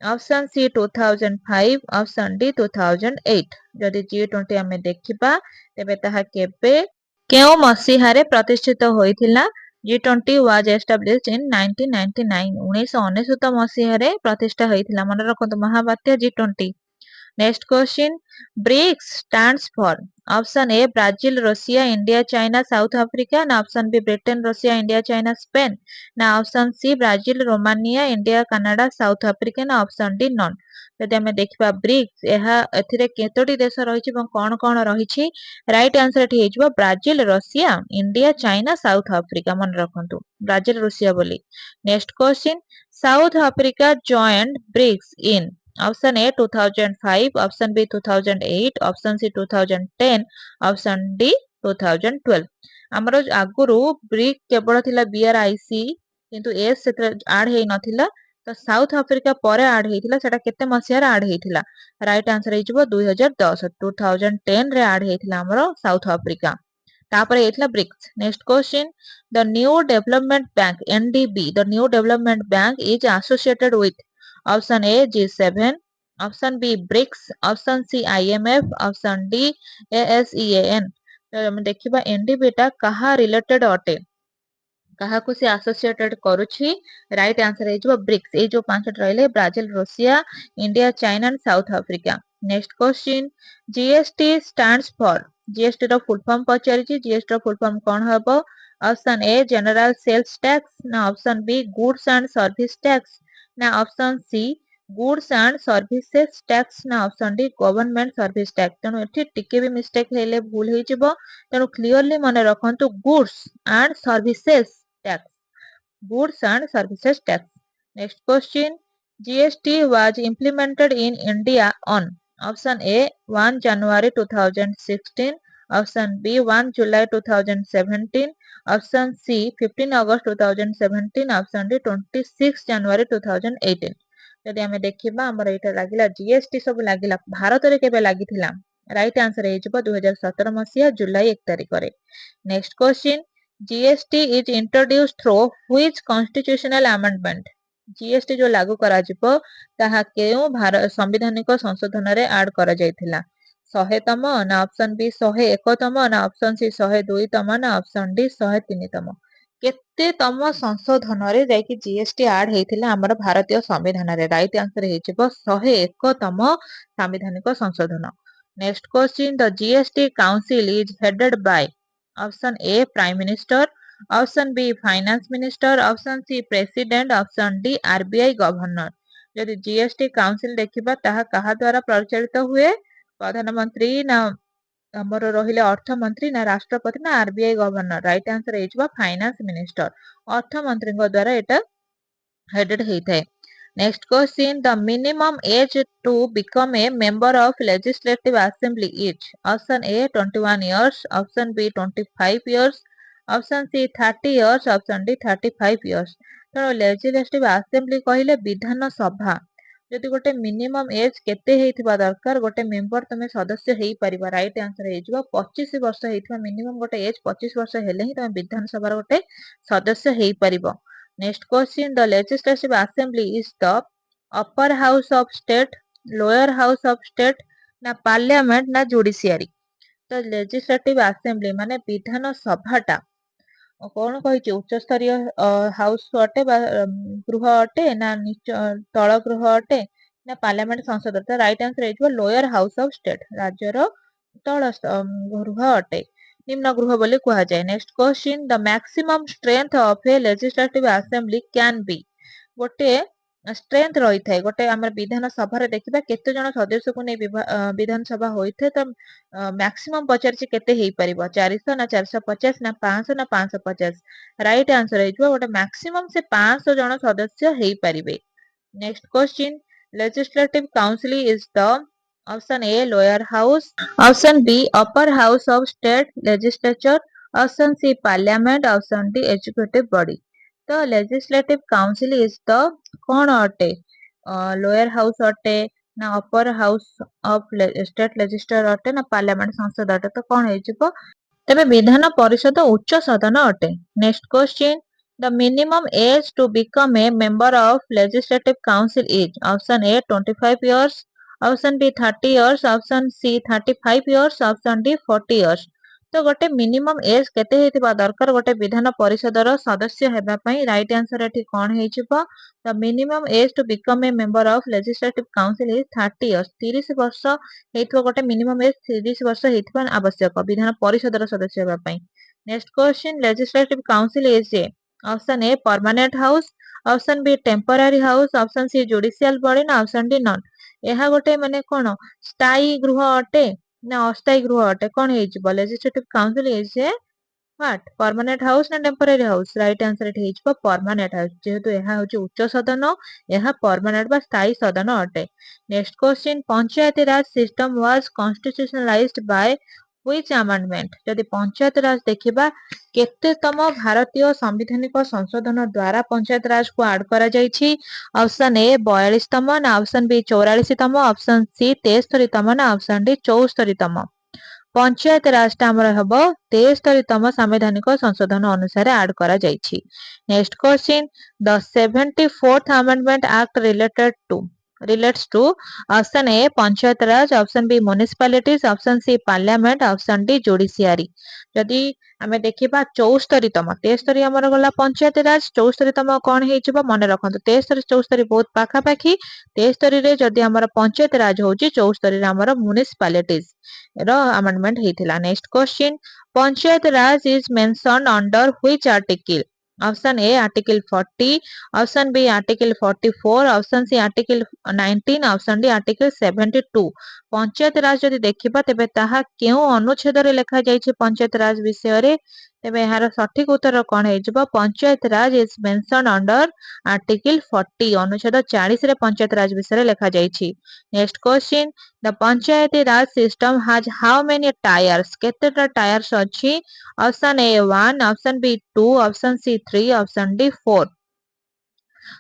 option C 2005, option D 2008। जदि G20 आमे देखिबा तेबे ताहा केबे केउ मसीहारे प्रतिष्ठित होइथिला? G20 was established in 1999, 1999 मसीहारे प्रतिष्ठा होइथिला। मन रखंतु महावाक्य G20। Next question. BRICS stands for option A Brazil, Russia, India, China, South Africa. Now option B Britain, Russia, India, China, Spain. Now option C Brazil, Romania, India, Canada, South Africa. Now option D none. ଯଦି ଆମେ ଦେଖିବା BRICS ଏହା ଏଥିରେ କେତୋଟି ଦେଶ ରହିଛି ଏବଂ କଣ କଣ ରହିଛି? ରାଇଟ ଆନ୍ସର ଏଠି ହେଇଯିବ Brazil, Russia, India, China, South Africa. ମନେ ରଖନ୍ତୁ ବ୍ରାଜିଲ, ରୁଷିଆ ବୋଲି। Next question. South Africa joined BRICS in option A 2005, option B 2008, option C 2010, option D 2012। हमर आगुरु ब्रिक केवल थिला बीआरआईसी किंतु एस सेत्र ऐड हेई नथिला। तो साउथ अफ्रीका परे ऐड हेइथिला, सेटा केते मसिया रे ऐड हेइथिला? राइट आंसर हेइजिबो 2010, 2010 रे ऐड हेइथिला हमर साउथ अफ्रीका। तापरे हेइथिला BRICS. Next question. The new development bank NDB, the new development bank is associated with option A G7, option B BRICS, option C IMF, option D ASEAN। तो हम देखिबा NDB टा कहा related अटे, कहा को से एसोसिएटेड करूछि? राइट आंसर हेजिबो ब्रिक्स। ए जो पांचट रहले Brazil, Russia, India, China and South Africa. Next question. GST stands for, GST रो फुल फॉर्म पचारिछि, जीएसटी रो फुल फॉर्म कोन हबो? Option A general sales tax, ना option B goods and service tax, ना option C goods and services tax, ना option D government service tax. तेणु एठी टिके भी मिस्टेक हेले भूल हे जिवो, तेणु क्लियरली मने रखंतु goods and services tax, goods and services tax. Next question. GST was implemented in India on option A 1 January 2016, option B 1 July 2017, option C 15 August 2017, option D 26 January 2018। ଯଦି ଆମେ ଦେଖିବା ଆମର ଏଇଟା ଲାଗିଲା GST ସବୁ ଲାଗିଲା ଭାରତରେ କେବେ ଲାଗିଥିଲା? ରାଇଟ ଆନ୍ସର ହେଇଯିବ 2017 ମସିହା ଜୁଲାଇ 1 ତାରିଖରେ। Next question. GST is introduced through which constitutional amendment? GST जो लागू करा जिवो ताहा केउ संवैधानिक संशोधन रे ऐड करा जायथिला? 100तम, ना ऑप्शन बी 101तम, ना ऑप्शन सी 102तम, ना ऑप्शन डी 103तम। केते तम संशोधन रे जायकि जीएसटी ऐड हेइथिला हमर भारतीय संविधान रे? राइट आंसर हेजिबो 101तम संवैधानिक संशोधन। Next question. The GST council is headed by option A prime minister, option B finance minister, option C president, option D RBI governor. यदि जीएसटी काउंसिल देखिबा ताहा कहा द्वारा परिचालित हुए? प्रधानमंत्री, ना हमर रहिले अर्थ मंत्री, ना राष्ट्रपति, ना आरबीआई गवर्नर? राइट आंसर हेजिबा फाइनेंस मिनिस्टर, अर्थ मंत्री द्वारा एटा हेडेड हेइथाय। Next question. The minimum age to become a member of Legislative Assembly is option A 21 years, option B 25 years, option C 30 years, option D 35 years। तो Legislative Assembly कहिले विधान सभा। जदि गोटे मिनिमम एज केते हेइथिबा दरकार गोटे मेंबर तमे सदस्य हेइ परिबा? राइट आंसर हेइजिबा 25 वर्ष हेइथिबा। मिनिमम गोटे एज 25 वर्ष हेले ही तमे विधान सभा गोटे सदस्य हेइ परिबो। Next question. The Legislative Assembly is the upper house of state, lower house of state, ना parliament, ना judiciary? तो Legislative Assembly माने विधान सभाटा कौन कहिछि? उच्च स्तरीय हाउस अटे बा गृह अटे, ना तळ गृह अटे, ना पार्लियामेंट संसद? तो राइट आंसर हेइजिबो लोअर हाउस ऑफ स्टेट, राज्यर तळ गृह अटे, निम्न गृह बोली कहा जाए। Next question. The maximum strength of a legislative assembly can be, गोटे स्ट्रेंथ रही थाए गोटे हमर विधान सभा रे देखिबा केते जण सदस्य को नै विधान सभा होइथे। तो मैक्सिमम पचारछि केते हेइ परिबो? 400, ना 450, ना 500, ना 550? राइट आंसर हेइजो गोटे मैक्सिमम से 500 जण सदस्य हेइ परिबे। Next question. Legislative council is the option A lower house, option B upper house of state legislature, option C parliament, option D executive body. तो लेजिस्लेटिव काउंसिल इज द कौन अटे? Lower house अटे, ना upper house of state legislature अटे, ना parliament संसद अटे? तो कौन हेजिबो? तेबे विधान परिषद उच्च सदन अटे। Next question. The minimum age to become a member of Legislative Council is option A 25 years, option B 30 years, option C 35 years, option D 40 years. तो गोटे मिनिमम एज केते हेतिबा दरकार गोटे विधान परिषदर सदस्य हेबा पई राइट आंसर एठी कोन हेजिबो the minimum age to become a member of legislative council is 30 years 30 वर्ष हेतिबो गोटे मिनिमम एज 30 वर्ष हेतिबा आवश्यक विधान परिषदर सदस्य हेबा पई next question legislative council is a option A permanent house option B temporary house option C judicial body ना option D non ଏହା ଗୋଟେ ମାନେ କଣ ସ୍ଥାୟୀ ଗୃହ ଅଟେ ନା ଅସ୍ଥାୟୀ ଗୃହ ଅଟେ କଣ ହେଇଯିବ legislative council is a what permanent house ନା temporary house right answer ଏଠି ହେଇଯିବ permanent house ଯେହେତୁ ଏହା ହେଉଛି ଉଚ୍ଚ ସଦନ ଏହା permanent ବା ସ୍ଥାୟୀ ସଦନ ଅଟେ next question Panchayati Raj system was constitutionalized by which amendment ଯଦି पंचायत राज देखिबा केतेतम भारतीय संवैधानिक संशोधन द्वारा पंचायत राज को आड करा जायछि ऑप्शन ए 42 तम ना ऑप्शन बी 44 तम ऑप्शन सी 73 तम ना ऑप्शन डी 74 तम पंचायत राज हमर हबो 73 तम संवैधानिक संशोधन अनुसार आड करा जायछि next question the 74th amendment act relates to option A panchayat raj option B municipalities option C parliament option D judiciary जदि आमे देखिबा 74 तम 73 हमर गला पंचायत राज 74 तम कोन हेजिबो मने रखंतु 73 74 बहुत पाखा पाखी 73 रे जदि हमर पंचायत राज होची 74 रे हमर म्युनिसिपालिटीज रो अमेंडमेंट हेतिला next question panchayat raj is mentioned under which article option A article 40 option B article 44 option C article 19 option D article 72 panchayat raj जदि देखिबा तेबे ताहा केउ अनुच्छेद रे लेखा जायछि पंचायत राज विषय रे तेबे एहार सठिक उत्तर कोन हेजिबो panchayat raj is mentioned under article 40 अनुच्छेद 40 रे पंचायत राज विषय रे लेखा जायछि next question the panchayati raj system has how many tiers केतेटा टायर्स अछि option A 1 option B 2 option C 3 option D 4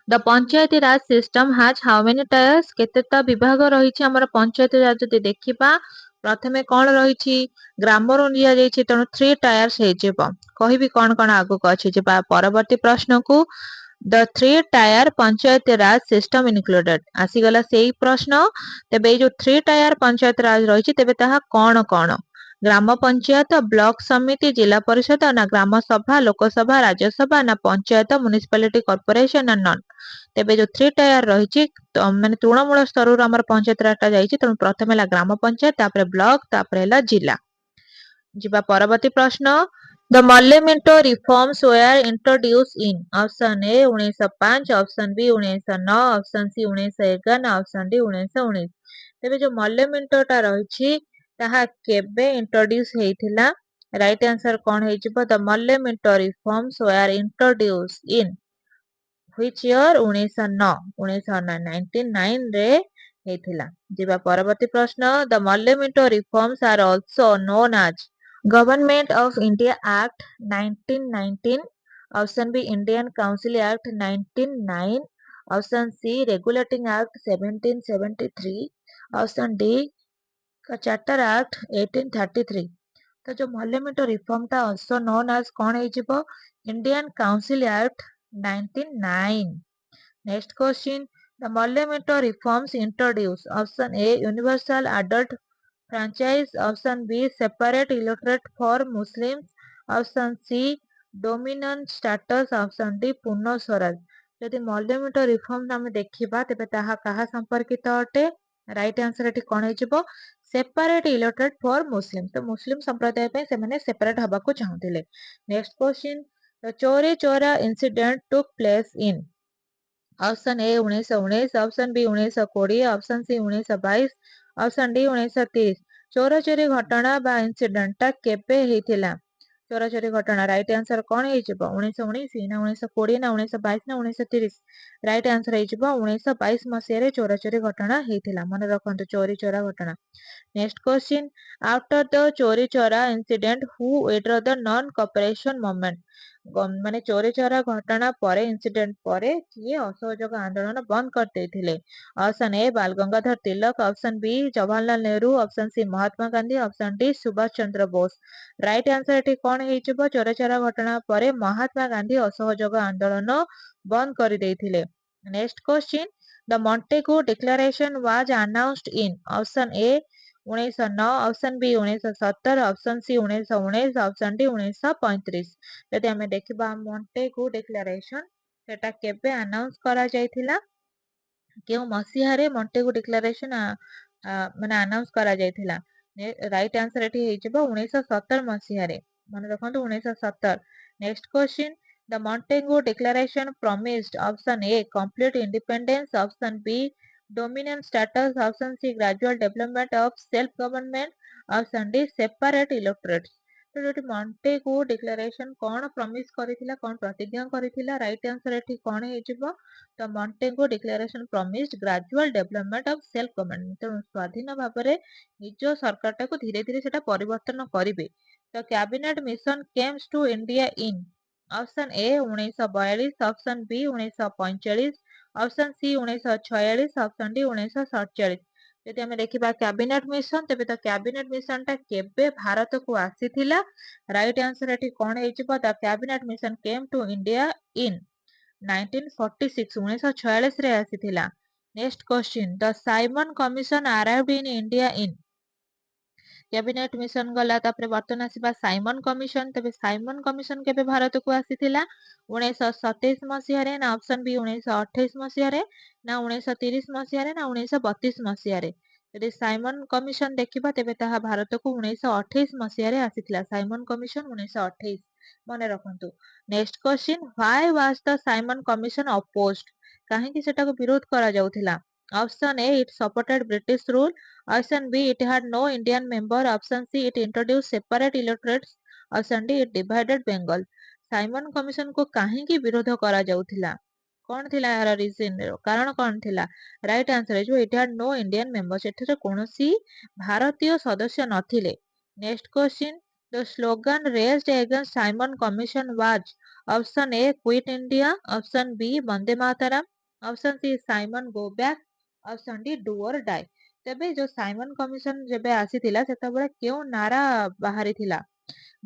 the panchayati raj system has how many tiers केतेटा विभाग रहिछि हमर पंचायती राज जदि देखिबा प्रथमे कोन रहिछि ग्रामर निया जायछि तनु 3 टायर्स हेजिबो कहिबि कोन आगु को अछि जे परवर्ती प्रश्न को the 3 tier panchayat raj system included आसीगला सेही प्रश्न तेबे जो 3 टायर पंचायत राज रहिछि तेबे ताहा कोन ग्राम पंचायत ब्लॉक समिति जिला परिषद ना ग्राम सभा लोकसभा राज्यसभा ना पंचायत म्युनिसिपालिटी कॉर्पोरेशन ना नन तेबे जो 3 टायर रहिछि माने तृणमूल स्तर रो हमर पंचायत राजटा जायछि त प्रथमे ला ग्राम पंचायत तापर ब्लॉक तापर ला जिला जिबा परवर्ती प्रश्न the Morley Minto reforms were introduce in option A 1905 option B 1909 option C 1911 option D 1919 तेबे जो मल्लेमिंटोटा रहिछि ताहा केबे इंट्रोड्यूस हेइथिला राइट आंसर कोन हेजिबो the Morley Minto reforms were introduce in which year 1909 1999 रे हेइथिला जिबा परवर्ती प्रश्न the Morley Minto reforms are also known as government of India act 1919 option B Indian council act 1909 option C regulating act 1773 option D charter act 1833 तो जो Morley Minto reform टा also known as कोन हेजिबो Indian council act 1909 next question the Morley Minto reforms introduce option A universal adult franchise option B separate electorate for Muslims option C dominant status option D पूर्ण स्वराज यदि मल्लेमिंटो reform हम देखिबा तेबे ताहा कहा संपर्कित अटे राइट आंसर एठी कोन हेजिबो सेपरेट इलेक्टोरेट फॉर मुस्लिम तो मुस्लिम संप्रदाय पे से माने सेपरेट हबा को चाहथिले next question the Chauri Chaura incident took place in option A 1919 option B 1920 option C 1922 option D 1930 Chaura चोरी घटना बा इंसिडेंट टा केबे हेतिला चोरा चोरी घटना राइट आंसर कोन हेजिबो 1919 ना 1920 ना 1922 ना 1930 राइट आंसर हेजिबो 1922 मसिया रे चोरा चोरी घटना हेतिला मन रखंतु चोरी चोरा घटना next question after the Chauri Chaura incident who withdraw the non cooperation movement ମାନେ ଚୋରି ଚୋରା ଘଟଣା ପରେ ଇନସିଡେଣ୍ଟ ପରେ କିଏ ଅସହଯୋଗ ଆନ୍ଦୋଳନ ବନ୍ଦ କରିଦେଇଥିଲେ? Option A Bal Gangadhar Tilak, option B Jawaharlal Nehru, option C Mahatma Gandhi, option D Subhash Chandra Bose. Right answer ଏଠି କଣ ହେଇଯିବ? ଚୋରି ଚୋରା ଘଟଣା ପରେ ମହାତ୍ମା ଗାନ୍ଧୀ ଅସହଯୋଗ ଆନ୍ଦୋଳନ ବନ୍ଦ କରିଦେଇଥିଲେ। Next question, the Montagu declaration was announced in? Option A 1909, option B 1917, option C 1919, option D 1935। ଯଦି ଆମେ ଦେଖିବା ମଣ୍ଟେଗୁ ଡିକ୍ଲାରେସନ ସେଟା କେବେ ଆନାଉନ୍ସ କରାଯାଇଥିଲା? କେଉଁ ମସିହାରେ ମଣ୍ଟେଗୁ ଡିକ୍ଲାରେସନ ମାନେ ଆନାଉନ୍ସ କରାଯାଇଥିଲା? ରାଇଟ୍ ଆନ୍ସର ଏଠି ହେଇଯିବ 1917 ମସିହାରେ। ମନେ ରଖନ୍ତୁ 1917। Next question, the Montagu declaration promised option A complete independence, option B dominant status, option C gradual development of self government, option D separate electorates। ତ ଯୋଉଠି ମଣ୍ଟେଗୁ ଡିକ୍ଲାରେସନ କଣ ପ୍ରମିସ କରିଥିଲା, କଣ ପ୍ରତିଜ୍ଞା କରିଥିଲା? ରାଇଟ୍ ଆନ୍ସର ଏଠି କଣ ହେଇଯିବ? ତ Montagu declaration promised gradual development of self government. ତେଣୁ ସ୍ୱାଧୀନ ଭାବରେ ନିଜ ସରକାରଟାକୁ ଧୀରେ ଧୀରେ ସେଟା ପରିବର୍ତ୍ତନ କରିବେ। ତ cabinet mission came to India in? Option A 1942, option B 1945, option C 1946, option D 1947। ଯଦି ଆମେ ଦେଖିବା କ୍ୟାବିନେଟ ମିଶନ, ତେବେ ତ କ୍ୟାବିନେଟ ମିଶନଟା କେବେ ଭାରତକୁ ଆସିଥିଲା? ରାଇଟ୍ ଆନ୍ସର ଏଠି କଣ ହେଇଯିବ? The cabinet mission came to India in 1946, 1946 ରେ ଆସିଥିଲା। Next question, the Simon commission arrived in India in? Cabinet mission ଗଲା, ତାପରେ ବର୍ତ୍ତମାନ ଆସିବା ସାଇମନ କମିଶନ। ତେବେ ସାଇମନ କମିଶନ କେବେ ଭାରତକୁ ଆସିଥିଲା? 1927 ମସିହାରେ, ନା ଅପସନ୍ ବି 1928 ମସିହାରେ, ନା 1930 ମସିହାରେ, ନା 1932 ମସିହାରେ? ଯଦି ସାଇମନ କମିଶନ ଦେଖିବା ତେବେ ତାହା ଭାରତକୁ 1928 ମସିହାରେ ଆସିଥିଲା। ସାଇମନ କମିଶନ 1928, ମନେ ରଖନ୍ତୁ। Next question, why was the Simon commission opposed? କାହିଁକି ସେଟାକୁ ବିରୋଧ କରାଯାଉଥିଲା? Option A it supported British rule, option B it had no Indian member, option C it introduced separate electorates, option D it divided Bengal। Simon କମିଶନକୁ କାହିଁକି ବିରୋଧ କରାଯାଉଥିଲା? କଣ ଥିଲା ଏହାର ରିଜିନ, କାରଣ କଣ ଥିଲା? ରାଇଟ୍ ଆନ୍ସର ହେଇଯିବ ଇଟ୍ had no Indian member। ଏଠାରେ କୌଣସି ଭାରତୀୟ ସଦସ୍ୟ ନଥିଲେ। Next question, the slogan raised against Simon Commission was? Option A quit India, option B Vande Mataram, option C Simon go back, option D do or die. ତେବେ ଯୋଉ Simon commission ଯେବେ ଆସିଥିଲା ସେତେବେଳେ କେଉଁ ନାରା ବାହାରିଥିଲା?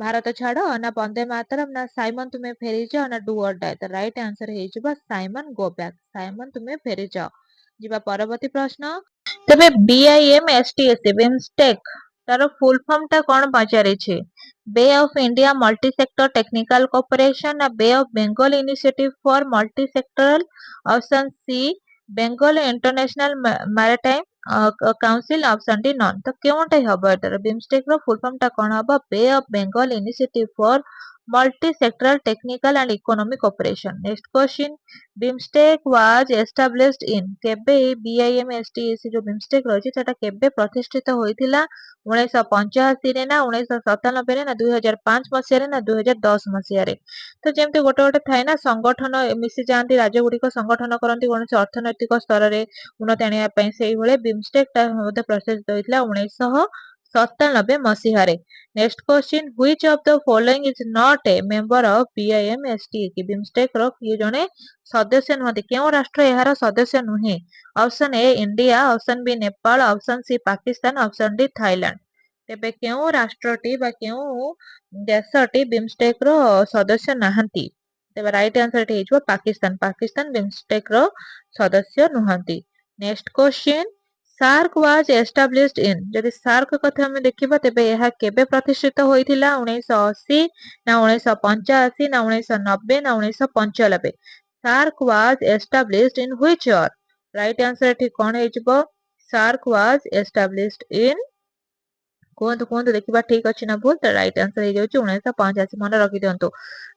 ଭାରତ ଛାଡ, ନା ବନ୍ଦେ ମାତରମ୍, ନା ସାଇମନ ତୁମେ ଫେରିଯାଅ, ନା ଡୁ ଅର୍ ଡାଏ? ତ ରାଇଟ୍ ଆନ୍ସର ହେଇଯିବ ସାଇମନ ଗୋ ବ୍ୟାକ୍, ସାଇମନ ତୁମେ ଫେରିଯାଅ। ଯିବା ପରବର୍ତ୍ତୀ ପ୍ରଶ୍ନ, ତେବେ BIMSTC ବିମଷ୍ଟେକ୍ ତାର ଫୁଲ ଫର୍ମ ଟା କଣ ପଚାରିଛି? ବେ of India multi sector technical cooperation, ନା ବେ of Bengal initiative for multi sectoral, option C Bengal international maritime council, option D non. ତ କେଉଁଟା ହବ ଏଟାର? ବିମଷ୍ଟେକ୍ ର ଫୁଲ ଫର୍ମ ଟା କଣ ହବ? Bay of Bengal initiative for multi sectoral technical and economic cooperation. Next question, BIMSTEC was established in? କେବେ BIMSTC ଯୋଉ BIMSTEC ରହିଛି ସେଟା କେବେ ପ୍ରତିଷ୍ଠିତ ହୋଇଥିଲା? 1985 ନା 1997 ନା 2005 ମସିହାରେ, ନା 2010 ମସିହାରେ? ତ ଯେମିତି ଗୋଟେ ଗୋଟେ ଥାଏ ନା ସଂଗଠନ ମିଶି ଯାଆନ୍ତି, ରାଜ୍ୟ ଗୁଡିକ ସଂଗଠନ କରନ୍ତି କୌଣସି ଅର୍ଥନୈତିକ ସ୍ତରରେ ଉନ୍ନତି ଆଣିବା ପାଇଁ, ସେଇଭଳି ବିମଷ୍ଟେକ୍ ଟା ମଧ୍ୟ ପ୍ରତିଷ୍ଠିତ ହୋଇଥିଲା 1997 ମସିହାରେ। Next question, which of the following is not a member of BIMSTC? BIMSTEC ର କିଏ ଜଣେ ସଦସ୍ୟ ନୁହନ୍ତି? କେଉଁ ରାଷ୍ଟ୍ର ଏହାର ସଦସ୍ୟ ନୁହେଁ? Option A India, option B Nepal, option C Pakistan, option D Thailand. ତେବେ କେଉଁ ରାଷ୍ଟ୍ରଟି ବା କେଉଁ ଦେଶଟି ବିମଷ୍ଟେକ୍ ର ସଦସ୍ୟ ନାହାନ୍ତି? ତେବେ ରାଇଟ୍ ଆନ୍ସର ଏଠି ହେଇଯିବ ପାକିସ୍ତାନ। ପାକିସ୍ତାନ ବିମଷ୍ଟେକ୍ ର ସଦସ୍ୟ ନୁହନ୍ତି। Next question, SAARC was established in? ଯଦି ସାର୍କ କଥା ଆମେ ଦେଖିବା ତେବେ ଏହା କେବେ ପ୍ରତିଷ୍ଠିତ ହୋଇଥିଲା? 1980 ନା 1985 ନା 1990 ନା 1995? SAARC was established in which year? Right answer ଏଠି କଣ ହେଇଯିବ? ସାର୍କ ୱାଜ ଏଷ୍ଟାବ୍ଲିଶଡ ଇନ୍, କୁହନ୍ତୁ କୁହନ୍ତୁ ଦେଖିବା ଠିକ ଅଛି ନା ଭୁଲ? ତ ରାଇଟ୍ ଆନ୍ସର ହେଇଯାଉଛି 1985। ମନେ ରଖିଦିଅନ୍ତୁ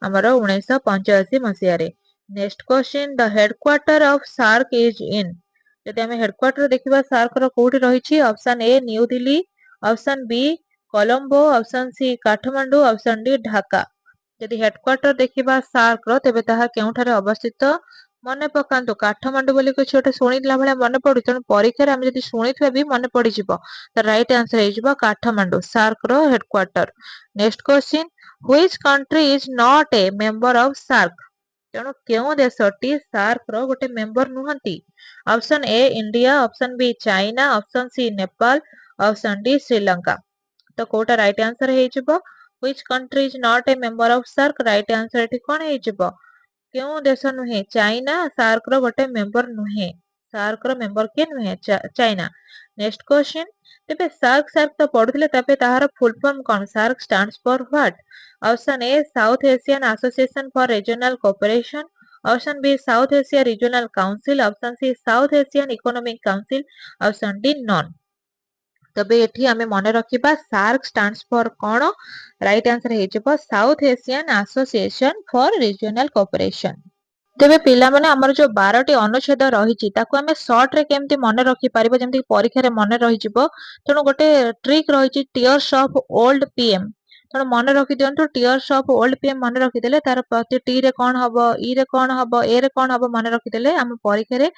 ଆମର 1985 ମସିହାରେ। Next question, the headquarter of SAARC is in? ଯଦି ଆମେ ହେଡକ୍ୱାର୍ଟର ଦେଖିବା ସାର୍କ ର କୋଉଠି ରହିଛି? Option A New Delhi, option B Colombo, option C Kathmandu, option D Dhaka. ଯଦି ହେଡକ୍ୱାର୍ଟର ଦେଖିବା ସାର୍କ ର ତେବେ ତାହା କେଉଁଠାରେ ଅବସ୍ଥିତ? ମନେ ପକାନ୍ତୁ କାଠମାଣ୍ଡୁ ବୋଲି କିଛି ଗୋଟେ ଶୁଣିଲା ଭଳିଆ ମନେ ପଡୁଛି, ତେଣୁ ପରୀକ୍ଷାରେ ଆମେ ଯଦି ଶୁଣିଥିବା ବି ମନେ ପଡିଯିବ। ତ ରାଇଟ୍ ଆନ୍ସର ହେଇଯିବ କାଠମାଣ୍ଡୁ, ସାର୍କ ର headquarter. Next question, which country is not a member of SAARC? ତେଣୁ କେଉଁ ଦେଶଟି ସାର୍କ ର ଗୋଟେ ମେମ୍ବର ନୁହନ୍ତି? Option A India, option B China, option C Nepal, option D Sri Lanka. ତ କୋଉଟା ରାଇଟ୍ ଆନ୍ସର ହେଇଯିବ? Which country is not a member of SAARC? Right answer ଏଠି କଣ ହେଇଯିବ? କେଉଁ ଦେଶ ନୁହେଁ? ଚାଇନା ସାର୍କ ର ଗୋଟେ ମେମ୍ବର ନୁହେଁ। ସାର୍କ ର ମେମ୍ବର କିଏ ନୁହେଁ? ଚାଇନା। ନେକ୍ସଟ କ୍ୱେଶ୍ଚିନ୍, ତେବେ ସାର୍କ ତ ପଢୁଥିଲେ, ତେବେ ତାହାର ଫୁଲ ଫର୍ମ କଣ? SAARC stands for what? Option A south Asian association for regional cooperation, option B south Asia regional council, option C south Asian economic council, option D none. ତେବେ ଏଠି ଆମେ ମନେ ରଖିବା ସାର୍କ ଷ୍ଟାଣ୍ଡସ ଫର କଣ? Right answer ହେଇଯିବ south Asian association for regional cooperation. ତେବେ ପିଲାମାନେ ଆମର ଯୋଉ 12ଟି ଅନୁଚ୍ଛେଦ ରହିଛି ତାକୁ ଆମେ ସର୍ଟ ରେ କେମିତି ମନେ ରଖିପାରିବା ଯେମିତି ପରୀକ୍ଷାରେ ମନେ ରହିଯିବ? ତେଣୁ ଗୋଟେ ଟ୍ରିକ୍ ରହିଛି ଟିୟର୍ସ ଅଫ ଓଲ୍ଡ ପିଏମ୍। ତେଣୁ ମନେ ରଖିଦିଅନ୍ତୁ ଟିୟର୍ସ ଅଫ ଓଲ୍ଡ ପିଏମ୍ ମନେ ରଖିଦେଲେ ତାର ପ୍ରତି ଟି ରେ କଣ ହବ, ଇ ରେ କଣ ହବ, ଏ ରେ କଣ ହବ ମନେ ରଖିଦେଲେ ଆମ ପରୀକ୍ଷାରେ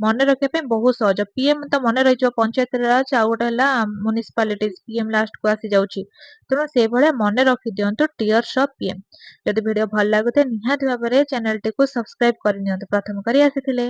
ମନେ ରଖିବା ପାଇଁ ବହୁତ ସହଜ। ପିଏମ୍ ତ ମନେ ରହିଯିବ ପଞ୍ଚାୟତ ରାଜ, ଆଉ ଗୋଟେ ହେଲା ମ୍ୟୁନିସିପାଲିଟିଜ, ପିଏମ୍ ଲାଷ୍ଟ କୁ ଆସିଯାଉଛି। ତେଣୁ ସେଇଭଳିଆ ମନେ ରଖିଦିଅନ୍ତୁ ଟିୟର୍ସ ଅଫ ପିଏମ୍। ଯଦି ଭିଡିଓ ଭଲ ଲାଗୁଥାଏ ନିହାତି ଭାବରେ ଚ୍ୟାନେଲଟିକୁ ସବସ୍କ୍ରାଇବ କରିନିଅନ୍ତୁ ପ୍ରଥମ କରି ଆସିଥିଲେ।